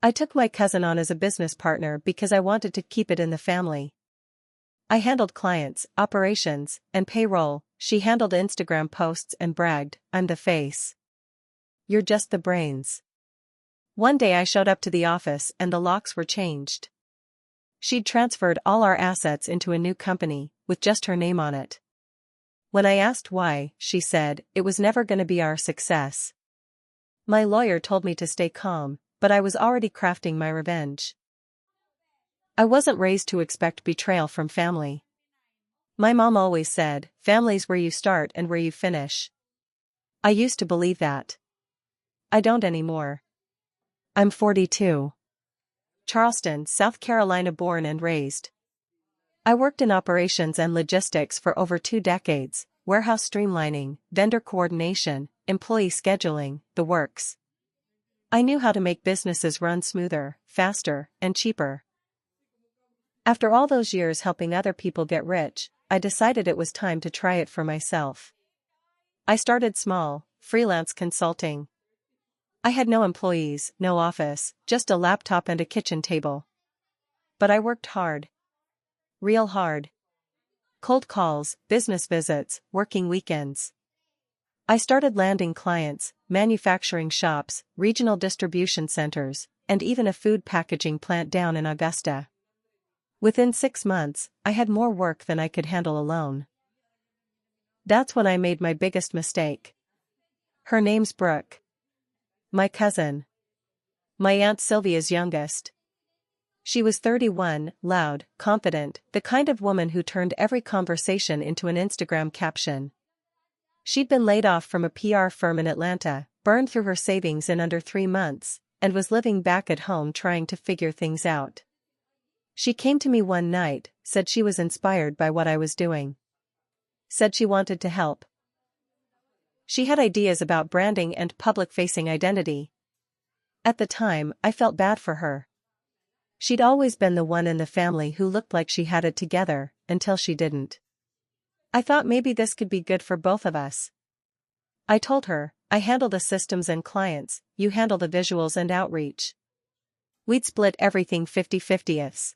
I took my cousin on as a business partner because I wanted to keep it in the family. I handled clients, operations, and payroll. She handled Instagram posts and bragged, "I'm the face. You're just the brains." One day I showed up to the office and the locks were changed. She'd transferred all our assets into a new company, with just her name on it. When I asked why, she said, "It was never going to be our success." My lawyer told me to stay calm, but I was already crafting my revenge. I wasn't raised to expect betrayal from family. My mom always said, "Family's where you start and where you finish." I used to believe that. I don't anymore. I'm 42. Charleston, South Carolina born and raised. I worked in operations and logistics for over 2 decades, warehouse streamlining, vendor coordination, employee scheduling, the works. I knew how to make businesses run smoother, faster, and cheaper. After all those years helping other people get rich, I decided it was time to try it for myself. I started small, freelance consulting. I had no employees, no office, just a laptop and a kitchen table. But I worked hard. Real hard. Cold calls, business visits, working weekends. I started landing clients, manufacturing shops, regional distribution centers, and even a food packaging plant down in Augusta. Within 6 months, I had more work than I could handle alone. That's when I made my biggest mistake. Her name's Brooke. My cousin. My Aunt Sylvia's youngest. She was 31, loud, confident, the kind of woman who turned every conversation into an Instagram caption. She'd been laid off from a PR firm in Atlanta, burned through her savings in under 3 months, and was living back at home trying to figure things out. She came to me one night, said she was inspired by what I was doing. Said she wanted to help. She had ideas about branding and public-facing identity. At the time, I felt bad for her. She'd always been the one in the family who looked like she had it together, until she didn't. I thought maybe this could be good for both of us. I told her, "I handle the systems and clients, you handle the visuals and outreach." We'd split everything 50-50ths.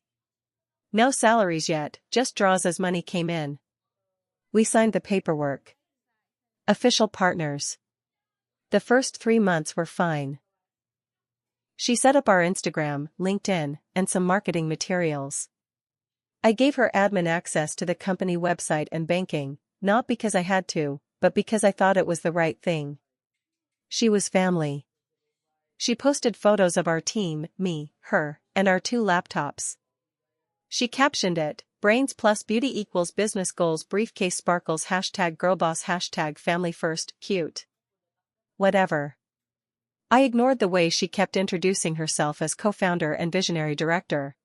No salaries yet, just draws as money came in. We signed the paperwork. Official partners. The first 3 months were fine. She set up our Instagram, LinkedIn, and some marketing materials. I gave her admin access to the company website and banking, not because I had to, but because I thought it was the right thing. She was family. She posted photos of our team, me, her, and our 2 laptops. She captioned it, "Brains plus beauty equals business goals, briefcase sparkles, #girlboss, #family first, cute." Whatever. I ignored the way she kept introducing herself as co-founder and visionary director.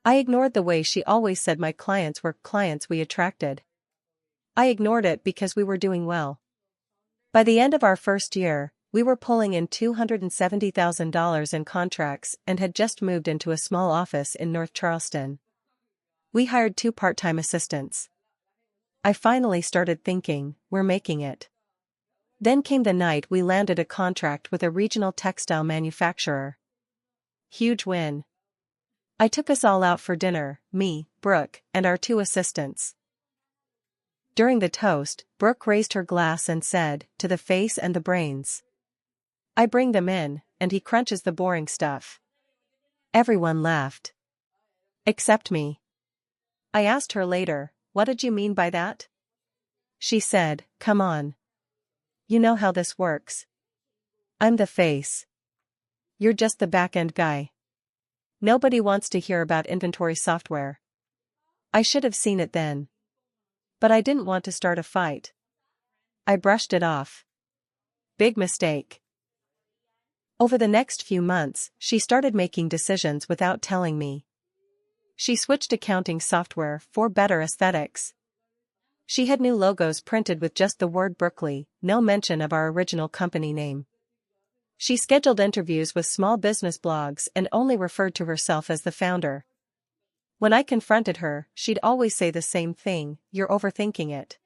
I ignored the way she always said my clients were clients we attracted. I ignored it because we were doing well. By the end of our first year, we were pulling in $270,000 in contracts and had just moved into a small office in North Charleston. We hired 2 part-time assistants. I finally started thinking, we're making it. Then came the night we landed a contract with a regional textile manufacturer. Huge win. I took us all out for dinner, me, Brooke, and our 2 assistants. During the toast, Brooke raised her glass and said, "To the face and the brains." I bring them in, and he crunches the boring stuff. Everyone laughed. Except me. I asked her later, "What did you mean by that?" She said, "Come on. You know how this works. I'm the face. You're just the back-end guy. Nobody wants to hear about inventory software." I should have seen it then. But I didn't want to start a fight. I brushed it off. Big mistake. Over the next few months, she started making decisions without telling me. She switched accounting software for better aesthetics. She had new logos printed with just the word Berkeley, no mention of our original company name. She scheduled interviews with small business blogs and only referred to herself as the founder. When I confronted her, she'd always say the same thing, "You're overthinking it.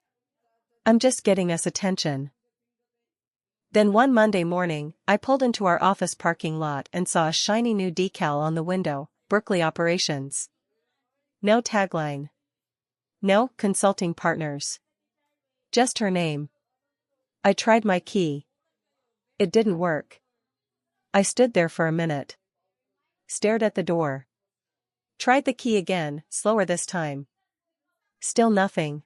I'm just getting us attention." Then one Monday morning, I pulled into our office parking lot and saw a shiny new decal on the window, Berkeley Operations. No tagline. No consulting partners. Just her name. I tried my key. It didn't work. I stood there for a minute. Stared at the door. Tried the key again, slower this time. Still nothing.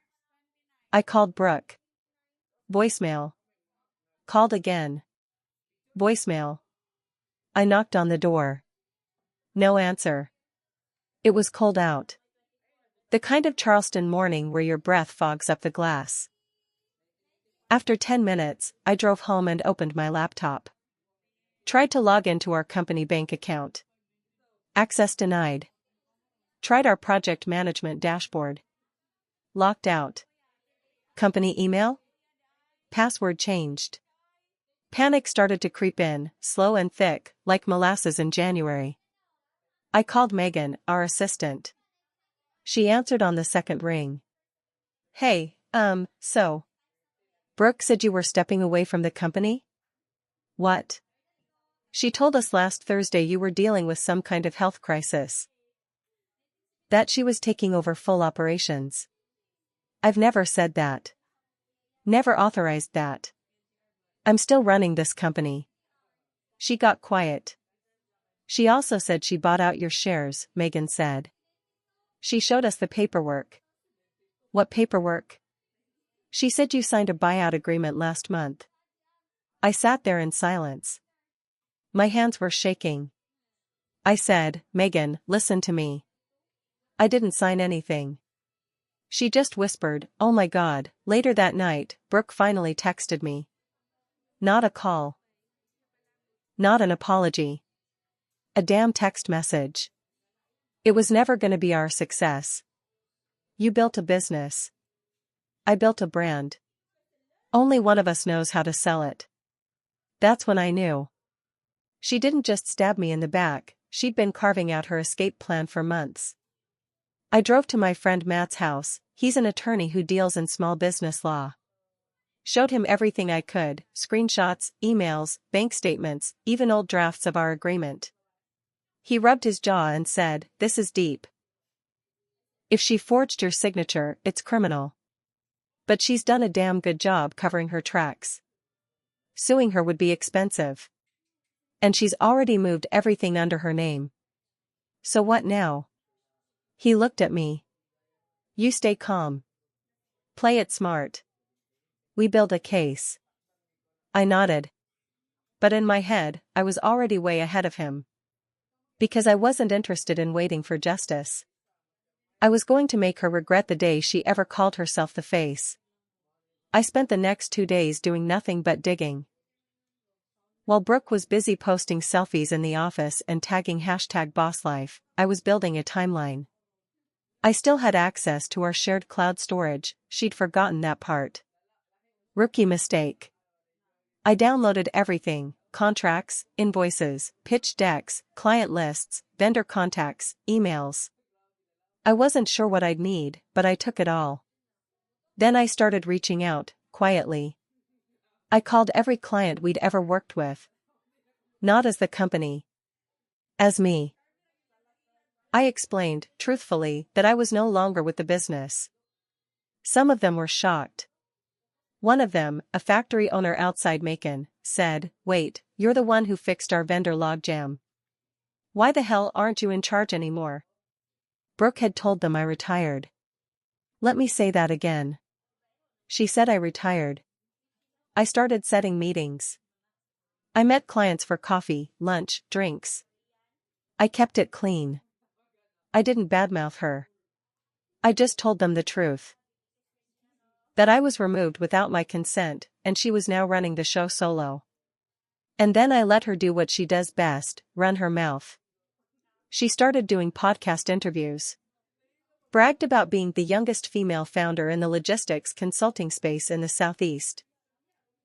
I called Brooke. Voicemail. Called again. Voicemail. I knocked on the door. No answer. It was cold out. The kind of Charleston morning where your breath fogs up the glass. After 10 minutes, I drove home and opened my laptop. Tried to log into our company bank account. Access denied. Tried our project management dashboard. Locked out. Company email? Password changed. Panic started to creep in, slow and thick, like molasses in January. I called Megan, our assistant. She answered on the second ring. Hey, so. Brooke said you were stepping away from the company? What? She told us last Thursday you were dealing with some kind of health crisis. That she was taking over full operations. I've never said that. Never authorized that. I'm still running this company. She got quiet. She also said she bought out your shares, Megan said. She showed us the paperwork. What paperwork? She said you signed a buyout agreement last month. I sat there in silence. My hands were shaking. I said, Megan, listen to me. I didn't sign anything. She just whispered, oh my God. Later that night, Brooke finally texted me. Not a call. Not an apology. A damn text message. It was never gonna be our success. You built a business. I built a brand. Only one of us knows how to sell it. That's when I knew. She didn't just stab me in the back, she'd been carving out her escape plan for months. I drove to my friend Matt's house. He's an attorney who deals in small business law. Showed him everything I could, screenshots, emails, bank statements, even old drafts of our agreement. He rubbed his jaw and said, this is deep. If she forged your signature, it's criminal. But she's done a damn good job covering her tracks. Suing her would be expensive. And she's already moved everything under her name. So what now? He looked at me. You stay calm. Play it smart. We build a case. I nodded. But in my head, I was already way ahead of him. Because I wasn't interested in waiting for justice. I was going to make her regret the day she ever called herself the face. I spent the next 2 days doing nothing but digging. While Brooke was busy posting selfies in the office and tagging #bosslife, I was building a timeline. I still had access to our shared cloud storage, she'd forgotten that part. Rookie mistake. I downloaded everything, contracts, invoices, pitch decks, client lists, vendor contacts, emails. I wasn't sure what I'd need, but I took it all. Then I started reaching out, quietly. I called every client we'd ever worked with. Not as the company. As me. I explained, truthfully, that I was no longer with the business. Some of them were shocked. One of them, a factory owner outside Macon, said, wait, you're the one who fixed our vendor logjam. Why the hell aren't you in charge anymore? Brooke had told them I retired. Let me say that again. She said I retired. I started setting meetings. I met clients for coffee, lunch, drinks. I kept it clean. I didn't badmouth her. I just told them the truth. That I was removed without my consent, and she was now running the show solo. And then I let her do what she does best, run her mouth. She started doing podcast interviews. Bragged about being the youngest female founder in the logistics consulting space in the Southeast.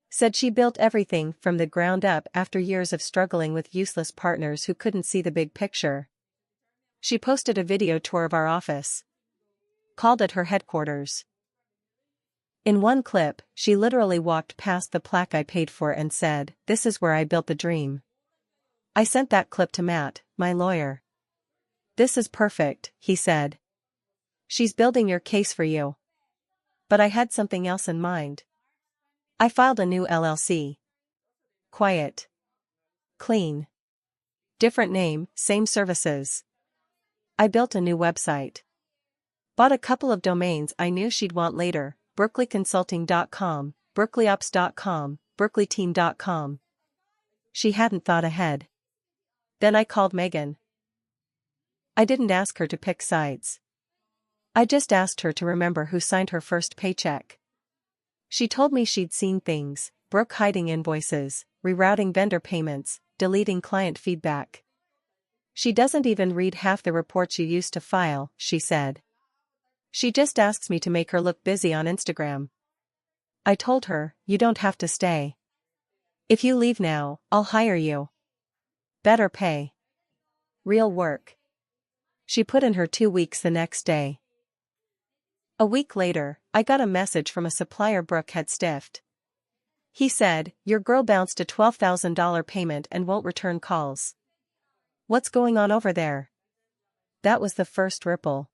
Said she built everything from the ground up after years of struggling with useless partners who couldn't see the big picture. She posted a video tour of our office. Called it her headquarters. In one clip, she literally walked past the plaque I paid for and said, "This is where I built the dream." I sent that clip to Matt, my lawyer. "This is perfect," he said. "She's building your case for you." But I had something else in mind. I filed a new LLC. Quiet. Clean. Different name, same services. I built a new website. Bought a couple of domains I knew she'd want later, berkeleyconsulting.com, berkeleyops.com, berkeleyteam.com. She hadn't thought ahead. Then I called Megan. I didn't ask her to pick sides. I just asked her to remember who signed her first paycheck. She told me she'd seen things, Brooke hiding invoices, rerouting vendor payments, deleting client feedback. "She doesn't even read half the reports you used to file," she said. "She just asks me to make her look busy on Instagram." I told her, "You don't have to stay. If you leave now, I'll hire you. Better pay. Real work." She put in her 2 weeks the next day. A week later, I got a message from a supplier Brooke had stiffed. He said, "Your girl bounced a $12,000 payment and won't return calls. What's going on over there?" That was the first ripple.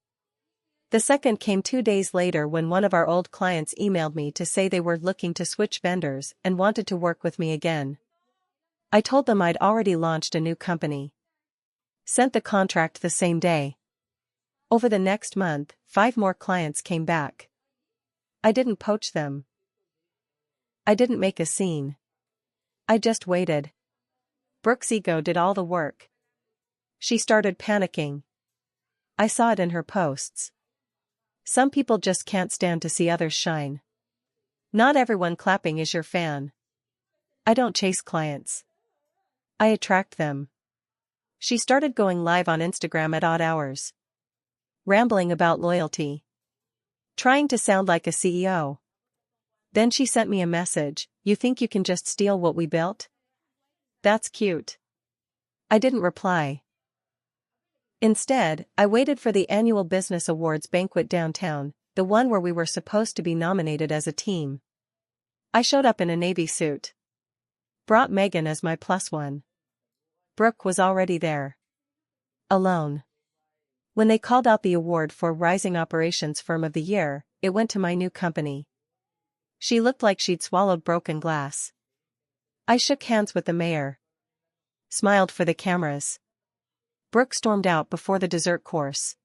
The second came 2 days later when one of our old clients emailed me to say they were looking to switch vendors and wanted to work with me again. I told them I'd already launched a new company. Sent the contract the same day. Over the next month, 5 more clients came back. I didn't poach them. I didn't make a scene. I just waited. Brooke's ego did all the work. She started panicking. I saw it in her posts. Some people just can't stand to see others shine. Not everyone clapping is your fan. I don't chase clients. I attract them. She started going live on Instagram at odd hours. Rambling about loyalty. Trying to sound like a CEO. Then she sent me a message, "You think you can just steal what we built? That's cute." I didn't reply. Instead, I waited for the annual Business Awards banquet downtown, the one where we were supposed to be nominated as a team. I showed up in a navy suit. Brought Megan as my plus one. Brooke was already there. Alone. When they called out the award for Rising Operations Firm of the Year, it went to my new company. She looked like she'd swallowed broken glass. I shook hands with the mayor. Smiled for the cameras. Brooke stormed out before the dessert course.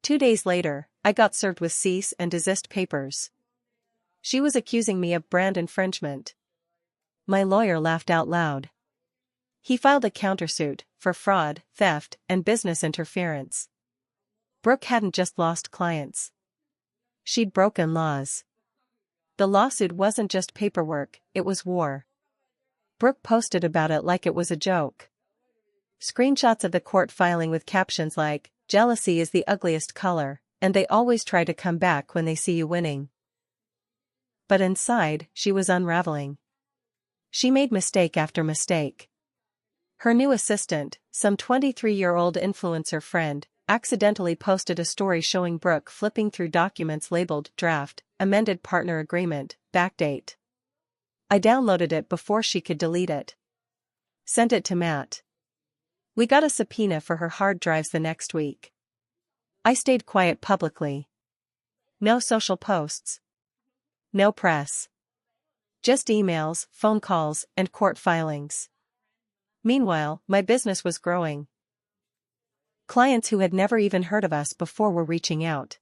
2 days later, I got served with cease and desist papers. She was accusing me of brand infringement. My lawyer laughed out loud. He filed a countersuit for fraud, theft, and business interference. Brooke hadn't just lost clients. She'd broken laws. The lawsuit wasn't just paperwork, it was war. Brooke posted about it like it was a joke. Screenshots of the court filing with captions like, "Jealousy is the ugliest color, and they always try to come back when they see you winning." But inside, she was unraveling. She made mistake after mistake. Her new assistant, some 23-year-old influencer friend, accidentally posted a story showing Brooke flipping through documents labeled draft, amended partner agreement, backdate. I downloaded it before she could delete it. Sent it to Matt. We got a subpoena for her hard drives the next week. I stayed quiet publicly. No social posts. No press. Just emails, phone calls, and court filings. Meanwhile, my business was growing. Clients who had never even heard of us before were reaching out.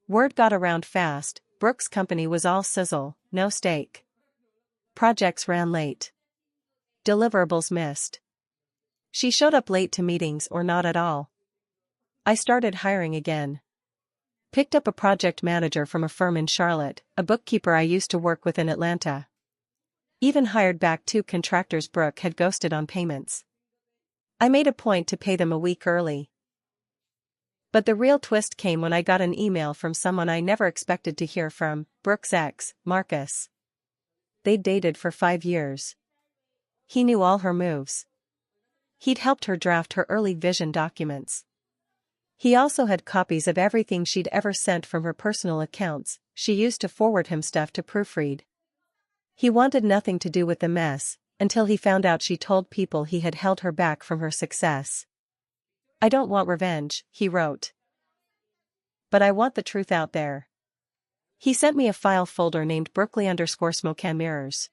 Word got around fast, Brooke's company was all sizzle, no steak. Projects ran late. Deliverables missed. She showed up late to meetings or not at all. I started hiring again. Picked up a project manager from a firm in Charlotte, a bookkeeper I used to work with in Atlanta. Even hired back 2 contractors Brooke had ghosted on payments. I made a point to pay them a week early. But the real twist came when I got an email from someone I never expected to hear from, Brooke's ex, Marcus. They'd dated for 5 years. He knew all her moves. He'd helped her draft her early vision documents. He also had copies of everything she'd ever sent from her personal accounts, she used to forward him stuff to proofread. He wanted nothing to do with the mess, until he found out she told people he had held her back from her success. "I don't want revenge," he wrote. "But I want the truth out there." He sent me a file folder named Berkeley_Smokehan Mirrors.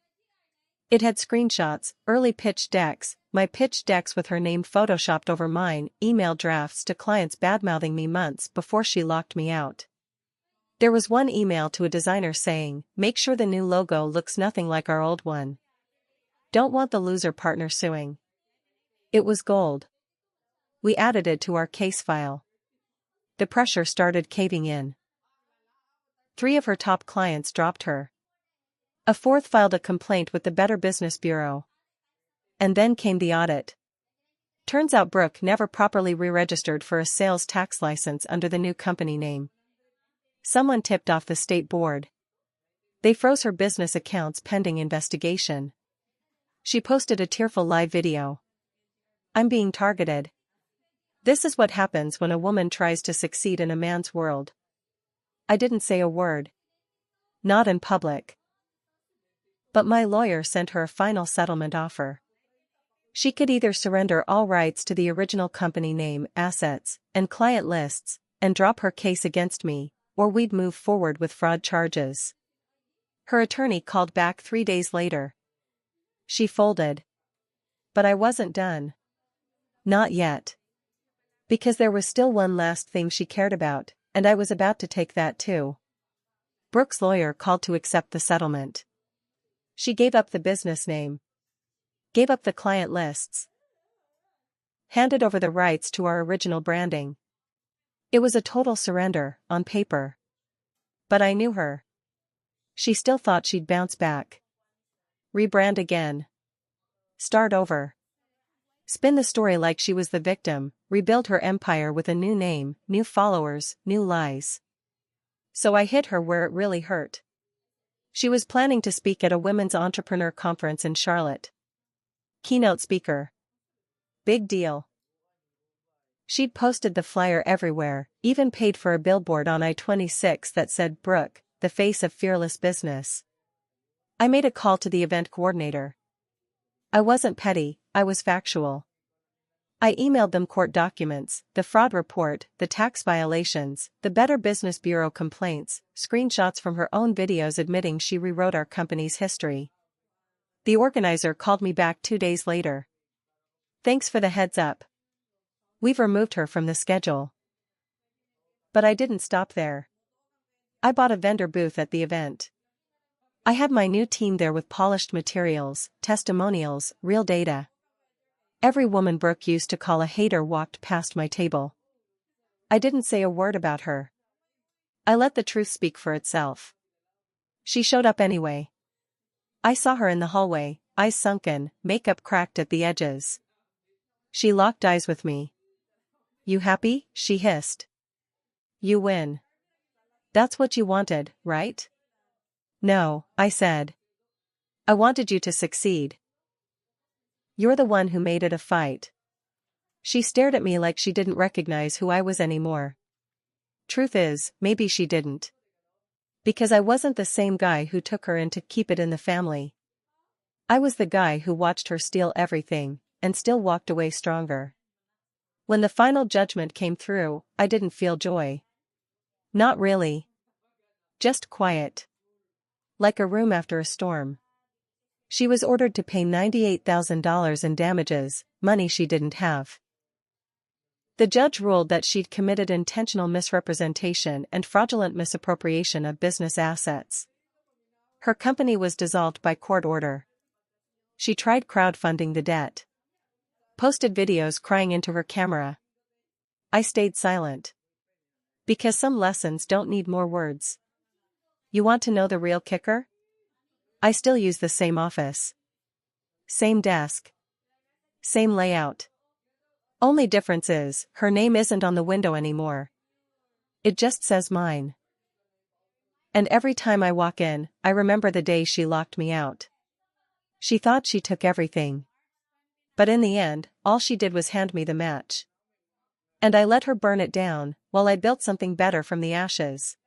It had screenshots, early pitch decks, my pitch decks with her name photoshopped over mine, email drafts to clients badmouthing me months before she locked me out. There was one email to a designer saying, "Make sure the new logo looks nothing like our old one. Don't want the loser partner suing." It was gold. We added it to our case file. The pressure started caving in. 3 of her top clients dropped her. A 4th filed a complaint with the Better Business Bureau. And then came the audit. Turns out Brooke never properly re-registered for a sales tax license under the new company name. Someone tipped off the state board. They froze her business accounts pending investigation. She posted a tearful live video. "I'm being targeted. This is what happens when a woman tries to succeed in a man's world." I didn't say a word. Not in public. But my lawyer sent her a final settlement offer. She could either surrender all rights to the original company name, assets, and client lists, and drop her case against me, or we'd move forward with fraud charges. Her attorney called back 3 days later. She folded. But I wasn't done. Not yet. Because there was still one last thing she cared about, and I was about to take that too. Brooke's lawyer called to accept the settlement. She gave up the business name. Gave up the client lists. Handed over the rights to our original branding. It was a total surrender, on paper. But I knew her. She still thought she'd bounce back. Rebrand again. Start over. Spin the story like she was the victim, rebuild her empire with a new name, new followers, new lies. So I hit her where it really hurt. She was planning to speak at a women's entrepreneur conference in Charlotte. Keynote speaker. Big deal. She'd posted the flyer everywhere, even paid for a billboard on I-26 that said Brooke, the face of fearless business. I made a call to the event coordinator. I wasn't petty, I was factual. I emailed them court documents, the fraud report, the tax violations, the Better Business Bureau complaints, screenshots from her own videos admitting she rewrote our company's history. The organizer called me back 2 days later. "Thanks for the heads up. We've removed her from the schedule." But I didn't stop there. I bought a vendor booth at the event. I had my new team there with polished materials, testimonials, real data. Every woman Brooke used to call a hater walked past my table. I didn't say a word about her. I let the truth speak for itself. She showed up anyway. I saw her in the hallway, eyes sunken, makeup cracked at the edges. She locked eyes with me. "You happy?" she hissed. "You win. That's what you wanted, right?" "No," I said. "I wanted you to succeed. You're the one who made it a fight." She stared at me like she didn't recognize who I was anymore. Truth is, maybe she didn't. Because I wasn't the same guy who took her in to keep it in the family. I was the guy who watched her steal everything, and still walked away stronger. When the final judgment came through, I didn't feel joy. Not really. Just quiet. Like a room after a storm. She was ordered to pay $98,000 in damages, money she didn't have. The judge ruled that she'd committed intentional misrepresentation and fraudulent misappropriation of business assets. Her company was dissolved by court order. She tried crowdfunding the debt. Posted videos crying into her camera. I stayed silent. Because some lessons don't need more words. You want to know the real kicker? I still use the same office. Same desk. Same layout. Only difference is, her name isn't on the window anymore. It just says mine. And every time I walk in, I remember the day she locked me out. She thought she took everything. But in the end, all she did was hand me the match. And I let her burn it down, while I built something better from the ashes.